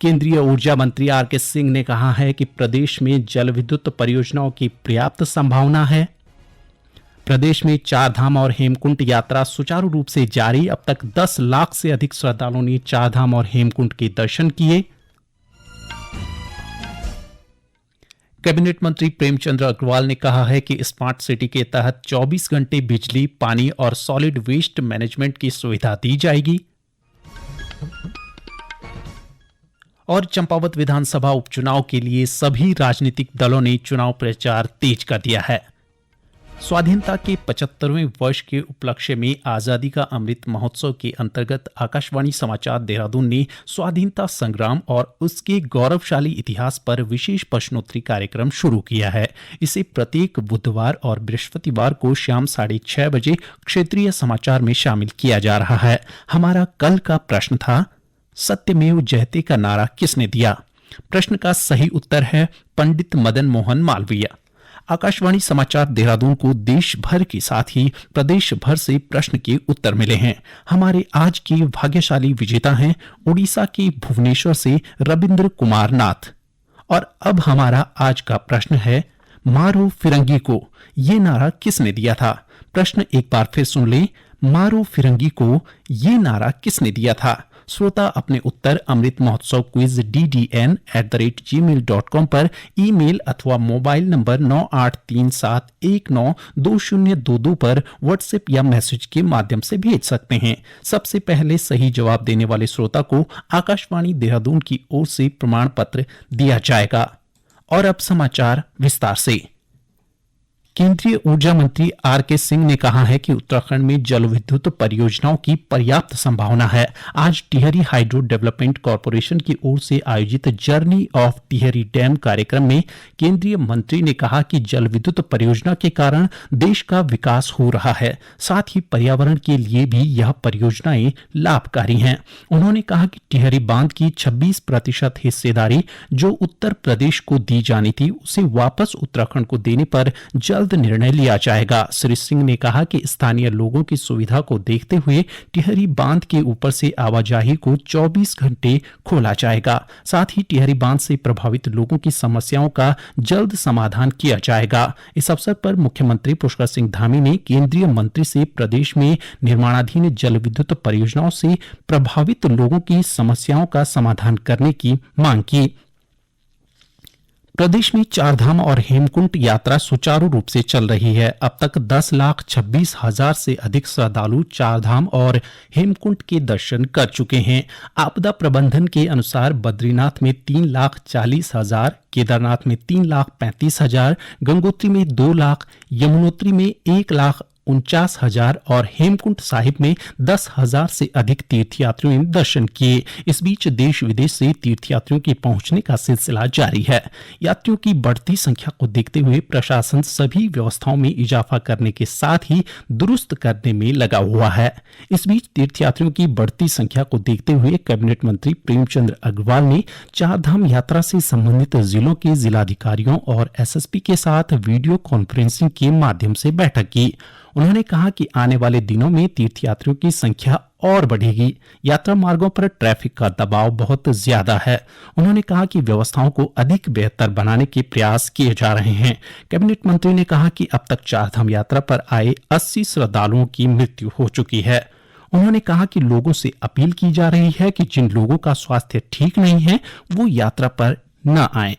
केंद्रीय ऊर्जा मंत्री आर.के. सिंह ने कहा है कि प्रदेश में जल विद्युत परियोजनाओं की पर्याप्त संभावना है। प्रदेश में चारधाम और हेमकुंड यात्रा सुचारू रूप से जारी। अब तक 10 लाख से अधिक श्रद्धालुओं ने चारधाम और हेमकुंड के दर्शन किए। कैबिनेट मंत्री प्रेमचंद अग्रवाल ने कहा है कि स्मार्ट सिटी के तहत 24 घंटे बिजली, पानी और सॉलिड वेस्ट मैनेजमेंट की सुविधा दी जाएगी। और चंपावत विधानसभा उपचुनाव के लिए सभी राजनीतिक दलों ने चुनाव प्रचार तेज कर दिया है। स्वाधीनता के 75वें वर्ष के उपलक्ष्य में आजादी का अमृत महोत्सव के अंतर्गत आकाशवाणी समाचार देहरादून ने स्वाधीनता संग्राम और उसके गौरवशाली इतिहास पर विशेष प्रश्नोत्तरी कार्यक्रम शुरू किया है। इसे प्रत्येक बुधवार और बृहस्पतिवार को शाम 6:30 बजे क्षेत्रीय समाचार में शामिल किया जा रहा है। हमारा कल का प्रश्न था, सत्यमेव जयते का नारा किसने दिया? प्रश्न का सही उत्तर है पंडित मदन मोहन मालवीय। आकाशवाणी समाचार देहरादून को देश भर के साथ ही प्रदेश भर से प्रश्न के उत्तर मिले हैं। हमारे आज के भाग्यशाली विजेता हैं उड़ीसा के भुवनेश्वर से रविंद्र कुमार नाथ। और अब हमारा आज का प्रश्न है, मारो फिरंगी को ये नारा किसने दिया था? प्रश्न एक बार फिर सुन लें, मारो फिरंगी को ये नारा किसने दिया था? श्रोता अपने उत्तर अमृत महोत्सव क्विज ddn@gmail.com पर ईमेल अथवा मोबाइल नंबर 9837192022 पर व्हाट्सएप या मैसेज के माध्यम से भेज सकते हैं। सबसे पहले सही जवाब देने वाले श्रोता को आकाशवाणी देहरादून की ओर से प्रमाण पत्र दिया जाएगा। और अब समाचार विस्तार से। केंद्रीय ऊर्जा मंत्री आर.के. सिंह ने कहा है कि उत्तराखंड में जल विद्युत परियोजनाओं की पर्याप्त संभावना है। आज टिहरी हाइड्रो डेवलपमेंट कॉरपोरेशन की ओर से आयोजित जर्नी ऑफ टिहरी डैम कार्यक्रम में केंद्रीय मंत्री ने कहा कि जल विद्युत परियोजना के कारण देश का विकास हो रहा है, साथ ही पर्यावरण के लिए भी यह परियोजनाएं लाभकारी हैं। उन्होंने कहा कि टिहरी बांध की 26% हिस्सेदारी जो उत्तर प्रदेश को दी जानी थी, उसे वापस उत्तराखंड को देने पर जल्द निर्णय लिया जाएगा। श्री सिंह ने कहा कि स्थानीय लोगों की सुविधा को देखते हुए टिहरी बांध के ऊपर से आवाजाही को 24 घंटे खोला जाएगा। साथ ही टिहरी बांध से प्रभावित लोगों की समस्याओं का जल्द समाधान किया जाएगा। इस अवसर पर मुख्यमंत्री पुष्कर सिंह धामी ने केंद्रीय मंत्री से प्रदेश में निर्माणाधीन जल विद्युत परियोजनाओं से प्रभावित लोगों की समस्याओं का समाधान करने की मांग की। प्रदेश में चारधाम और हेमकुंड यात्रा सुचारू रूप से चल रही है। अब तक 10,26,000 से अधिक श्रद्धालु चारधाम और हेमकुंड के दर्शन कर चुके हैं। आपदा प्रबंधन के अनुसार बद्रीनाथ में 3,40,000, केदारनाथ में 3,35,000, गंगोत्री में 2 लाख, यमुनोत्री में 1,49,000 और हेमकुंड साहिब में 10,000 से अधिक तीर्थयात्रियों ने दर्शन किए। इस बीच देश विदेश से तीर्थयात्रियों के पहुंचने का सिलसिला जारी है। यात्रियों की बढ़ती संख्या को देखते हुए प्रशासन सभी व्यवस्थाओं में इजाफा करने के साथ ही दुरुस्त करने में लगा हुआ है। इस बीच तीर्थयात्रियों की बढ़ती संख्या को देखते हुए कैबिनेट मंत्री प्रेमचंद अग्रवाल ने चारधाम यात्रा से संबंधित जिलों के जिलाधिकारियों और एसएसपी के साथ वीडियो कॉन्फ्रेंसिंग के माध्यम से बैठक की। उन्होंने कहा कि आने वाले दिनों में तीर्थयात्रियों की संख्या और बढ़ेगी। यात्रा मार्गों पर ट्रैफिक का दबाव बहुत ज्यादा है। उन्होंने कहा कि व्यवस्थाओं को अधिक बेहतर बनाने के प्रयास किए जा रहे हैं। कैबिनेट मंत्री ने कहा कि अब तक चारधाम यात्रा पर आए 80 श्रद्धालुओं की मृत्यु हो चुकी है। उन्होंने कहा कि लोगों से अपील की जा रही है कि जिन लोगों का स्वास्थ्य ठीक नहीं है वो यात्रा पर न आए।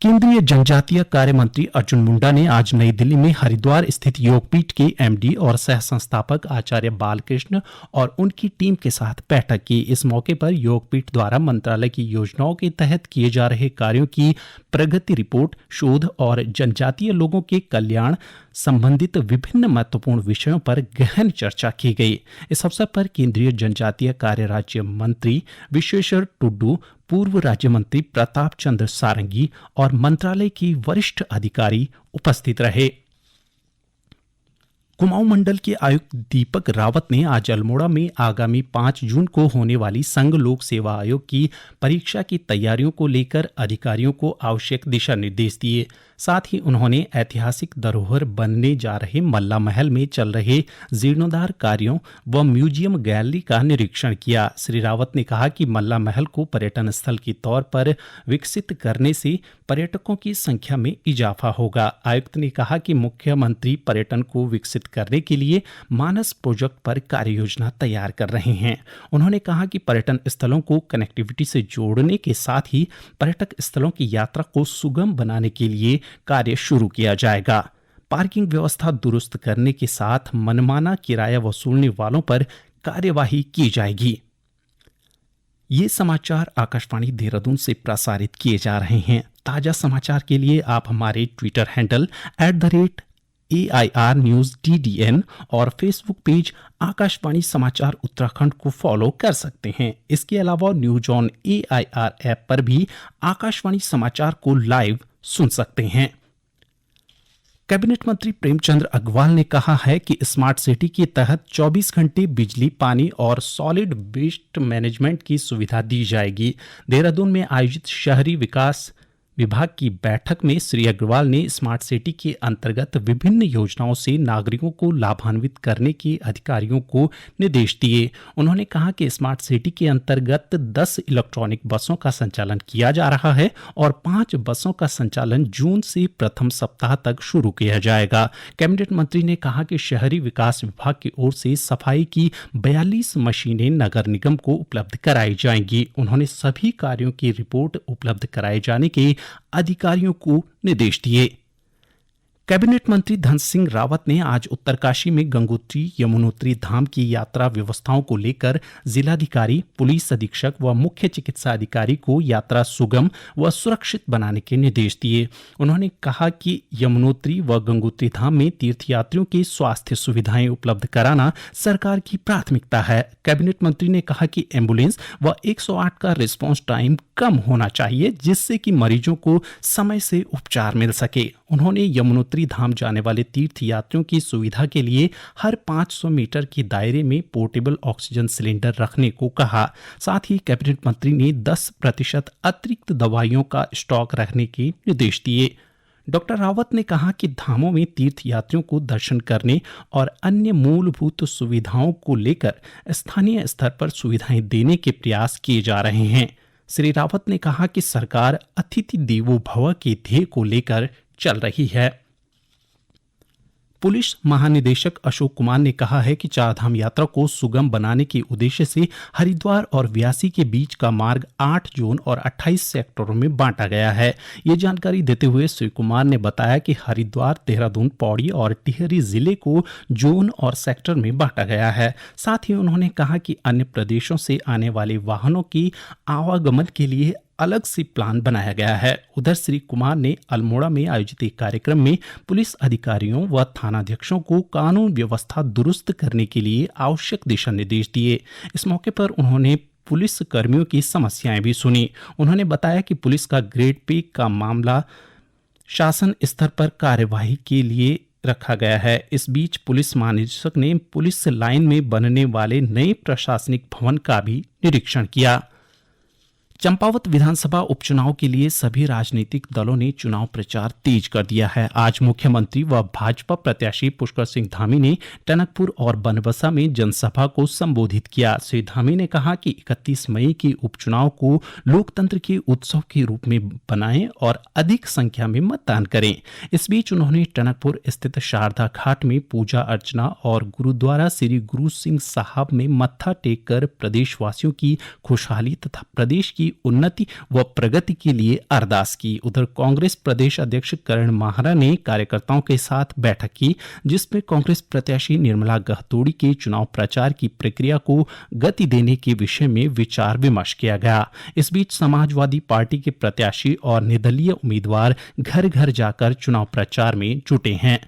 केंद्रीय जनजातीय कार्य मंत्री अर्जुन मुंडा ने आज नई दिल्ली में हरिद्वार स्थित योगपीठ के एमडी और सह संस्थापक आचार्य बालकृष्ण और उनकी टीम के साथ बैठक की। इस मौके पर योगपीठ द्वारा मंत्रालय की योजनाओं के तहत किए जा रहे कार्यों की प्रगति रिपोर्ट, शोध और जनजातीय लोगों के कल्याण संबंधित विभिन्न महत्वपूर्ण विषयों पर गहन चर्चा की गई। इस अवसर पर केंद्रीय जनजातीय कार्य राज्य मंत्री विश्वेश्वर टुड्डू, पूर्व राज्य मंत्री प्रताप चंद्र सारंगी और मंत्रालय के वरिष्ठ अधिकारी उपस्थित रहे। कुमाऊं मंडल के आयुक्त दीपक रावत ने आज अल्मोड़ा में आगामी 5 जून को होने वाली संघ लोक सेवा आयोग की परीक्षा की तैयारियों को लेकर अधिकारियों को आवश्यक दिशा निर्देश दिए। साथ ही उन्होंने ऐतिहासिक धरोहर बनने जा रहे मल्ला महल में चल रहे जीर्णोद्धार कार्यों व म्यूजियम गैलरी का निरीक्षण किया। श्री रावत ने कहा कि मल्ला महल को पर्यटन स्थल के तौर पर विकसित करने से पर्यटकों की संख्या में इजाफा होगा। आयुक्त ने कहा कि मुख्यमंत्री पर्यटन को विकसित करने के लिए मानस प्रोजेक्ट पर कार्य योजना तैयार कर रहे हैं। उन्होंने कहा कि पर्यटन स्थलों को कनेक्टिविटी से जोड़ने के साथ ही पर्यटक स्थलों की यात्रा को सुगम बनाने के लिए कार्य शुरू किया जाएगा। पार्किंग व्यवस्था दुरुस्त करने के साथ मनमाना किराया वसूलने वालों पर कार्यवाही की जाएगी। ये समाचार आकाशवाणी देहरादून से प्रसारित किए जा रहे हैं। ताजा समाचार के लिए आप हमारे Twitter handle @AIR News TDN और फेसबुक पेज आकाशवाणी समाचार उत्तराखंड को फॉलो कर सकते हैं। इसके अलावा न्यूज ऑन AIR ऐप पर भी आकाशवाणी समाचार को लाइव सुन सकते हैं। कैबिनेट मंत्री प्रेमचंद अग्रवाल ने कहा है कि स्मार्ट सिटी के तहत 24 घंटे बिजली, पानी और सॉलिड वेस्ट मैनेजमेंट की सुविधा दी जाएगी। देहरादून में आयोजित शहरी विकास विभाग की बैठक में श्री अग्रवाल ने स्मार्ट सिटी के अंतर्गत विभिन्न योजनाओं से नागरिकों को लाभान्वित करने के अधिकारियों को निर्देश दिए। उन्होंने कहा कि स्मार्ट सिटी के अंतर्गत 10 इलेक्ट्रॉनिक बसों का संचालन किया जा रहा है और 5 बसों का संचालन जून से प्रथम सप्ताह तक शुरू किया जाएगा। कैबिनेट मंत्री ने कहा कि शहरी विकास विभाग की ओर से सफाई की 42 मशीनें नगर निगम को उपलब्ध कराई जाएंगी। उन्होंने सभी कार्यों की रिपोर्ट उपलब्ध कराए जाने के अधिकारियों को निर्देश दिए। कैबिनेट मंत्री धन सिंह रावत ने आज उत्तरकाशी में गंगोत्री यमुनोत्री धाम की यात्रा व्यवस्थाओं को लेकर जिलाधिकारी, पुलिस अधीक्षक व मुख्य चिकित्सा अधिकारी को यात्रा सुगम व सुरक्षित बनाने के निर्देश दिए। उन्होंने कहा कि यमुनोत्री व गंगोत्री धाम में तीर्थयात्रियों के स्वास्थ्य सुविधाएं उपलब्ध कराना सरकार की प्राथमिकता है। कैबिनेट मंत्री ने कहा कि एम्बुलेंस व 108 का रिस्पांस टाइम कम होना चाहिए, जिससे कि मरीजों को समय से उपचार मिल सके। उन्होंने यमुनोत्री धाम जाने वाले तीर्थ यात्रियों की सुविधा के लिए हर 500 मीटर के दायरे में पोर्टेबल ऑक्सीजन सिलेंडर रखने को कहा। साथ ही कैबिनेट मंत्री ने 10% अतिरिक्त दवाइयों का स्टॉक रखने के निर्देश दिए। डॉक्टर रावत ने कहा कि धामों में तीर्थ यात्रियों को दर्शन करने और अन्य मूलभूत सुविधाओं को लेकर स्थानीय स्तर पर सुविधाएं देने के प्रयास किए जा रहे हैं। श्री रावत ने कहा कि सरकार अतिथि देवो भव के ध्येय को लेकर चल रही है। पुलिस महानिदेशक अशोक कुमार ने कहा है कि चारधाम यात्रा को सुगम बनाने के उद्देश्य से हरिद्वार और व्यासी के बीच का मार्ग 8 जोन और 28 सेक्टरों में बांटा गया है। ये जानकारी देते हुए श्री कुमार ने बताया कि हरिद्वार, देहरादून, पौड़ी और टिहरी जिले को जोन और सेक्टर में बांटा गया है। साथ ही उन्होंने कहा कि अन्य प्रदेशों से आने वाले वाहनों की आवागमन के लिए अलग से प्लान बनाया गया है। उधर श्री कुमार ने अल्मोड़ा में आयोजित एक कार्यक्रम में पुलिस अधिकारियों व थानाध्यक्षों को कानून व्यवस्था दुरुस्त करने के लिए आवश्यक दिशा निर्देश दिए। इस मौके पर उन्होंने पुलिस कर्मियों की समस्याएं भी सुनी। उन्होंने बताया कि पुलिस का ग्रेड पे का मामला शासन स्तर पर कार्यवाही के लिए रखा गया है। इस बीच पुलिस महानिदेशक ने पुलिस लाइन में बनने वाले नए प्रशासनिक भवन का भी निरीक्षण किया। चंपावत विधानसभा उपचुनाव के लिए सभी राजनीतिक दलों ने चुनाव प्रचार तेज कर दिया है। आज मुख्यमंत्री व भाजपा प्रत्याशी पुष्कर सिंह धामी ने टनकपुर और बनबसा में जनसभा को संबोधित किया। श्री धामी ने कहा कि 31 मई के उपचुनाव को लोकतंत्र के उत्सव के रूप में बनाएं और अधिक संख्या में मतदान करें। इस बीच उन्होंने टनकपुर स्थित शारदा घाट में पूजा अर्चना और गुरुद्वारा श्री गुरु सिंह साहब में मत्था टेक कर प्रदेशवासियों की खुशहाली तथा प्रदेश की उन्नति व प्रगति के लिए अरदास की। उधर कांग्रेस प्रदेश अध्यक्ष करण माहरा ने कार्यकर्ताओं के साथ बैठक की, जिसमें कांग्रेस प्रत्याशी निर्मला गहतोड़ी के चुनाव प्रचार की प्रक्रिया को गति देने के विषय में विचार विमर्श किया गया। इस बीच समाजवादी पार्टी के प्रत्याशी और निर्दलीय उम्मीदवार घर घर जाकर चुनाव प्रचार में जुटे हैं।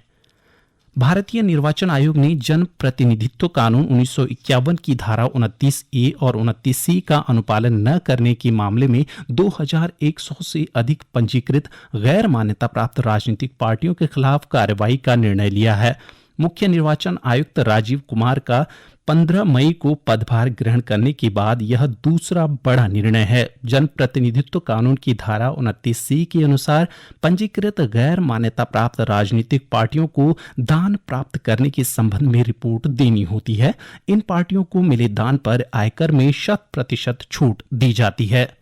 भारतीय निर्वाचन आयोग ने जन प्रतिनिधित्व कानून 1951 की धारा 29A और 29C का अनुपालन न करने के मामले में 2100 से अधिक पंजीकृत गैर मान्यता प्राप्त राजनीतिक पार्टियों के खिलाफ कार्रवाई का निर्णय लिया है। मुख्य निर्वाचन आयुक्त राजीव कुमार का 15 मई को पदभार ग्रहण करने के बाद यह दूसरा बड़ा निर्णय है। जनप्रतिनिधित्व कानून की धारा 29C के अनुसार पंजीकृत गैर मान्यता प्राप्त राजनीतिक पार्टियों को दान प्राप्त करने के संबंध में रिपोर्ट देनी होती है। इन पार्टियों को मिले दान पर आयकर में 100% छूट दी जाती है।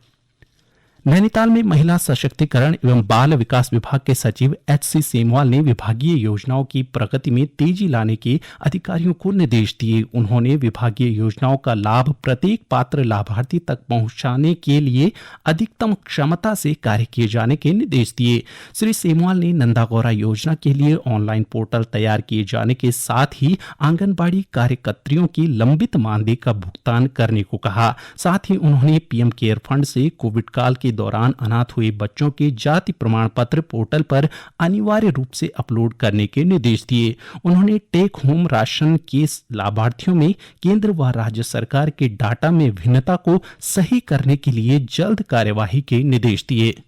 नैनीताल में महिला सशक्तिकरण एवं बाल विकास विभाग के सचिव HC सेमवाल ने विभागीय योजनाओं की प्रगति में तेजी लाने के अधिकारियों को निर्देश दिए। उन्होंने विभागीय योजनाओं का लाभ प्रत्येक पात्र लाभार्थी तक पहुंचाने के लिए अधिकतम क्षमता से कार्य किए जाने के निर्देश दिए। श्री सेमवाल ने नंदागौरा योजना के लिए ऑनलाइन पोर्टल तैयार किए जाने के साथ ही आंगनबाड़ी कार्यकर्त्रियों की लंबित मानदेय का भुगतान करने को कहा। साथ ही उन्होंने PM केयर फंड से कोविड काल के दौरान अनाथ हुए बच्चों के जाति प्रमाण पत्र पोर्टल पर अनिवार्य रूप से अपलोड करने के निर्देश दिए। उन्होंने टेक होम राशन के लाभार्थियों में केंद्र व राज्य सरकार के डाटा में भिन्नता को सही करने के लिए जल्द कार्यवाही के निर्देश दिए।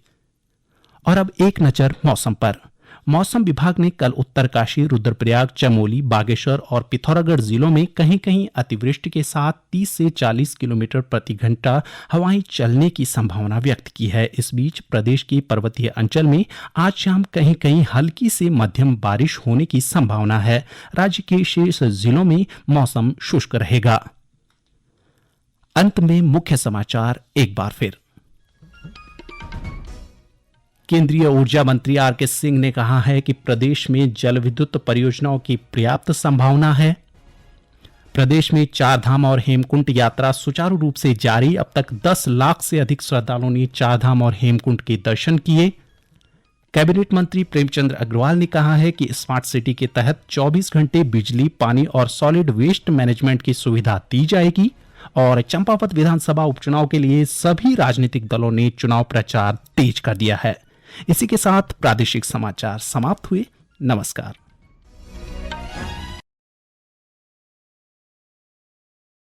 और अब एक नजर मौसम पर। मौसम विभाग ने कल उत्तरकाशी, रुद्रप्रयाग, चमोली, बागेश्वर और पिथौरागढ़ जिलों में कहीं कहीं अतिवृष्टि के साथ 30 से 40 किलोमीटर प्रति घंटा हवाएं चलने की संभावना व्यक्त की है। इस बीच प्रदेश के पर्वतीय अंचल में आज शाम कहीं कहीं हल्की से मध्यम बारिश होने की संभावना है। राज्य के शेष जिलों में मौसम शुष्क रहेगा। अंत में मुख्य समाचार एक बार फिर। केंद्रीय ऊर्जा मंत्री RK सिंह ने कहा है कि प्रदेश में जल विद्युत परियोजनाओं की पर्याप्त संभावना है। प्रदेश में चारधाम और हेमकुंड यात्रा सुचारू रूप से जारी। अब तक 10 लाख से अधिक श्रद्धालुओं ने चारधाम और हेमकुंड के दर्शन किए। कैबिनेट मंत्री प्रेमचंद अग्रवाल ने कहा है कि स्मार्ट सिटी के तहत 24 घंटे बिजली, पानी और सॉलिड वेस्ट मैनेजमेंट की सुविधा दी जाएगी। और चंपावत विधानसभा उपचुनाव के लिए सभी राजनीतिक दलों ने चुनाव प्रचार तेज कर दिया है। इसी के साथ प्रादेशिक समाचार समाप्त हुए। नमस्कार।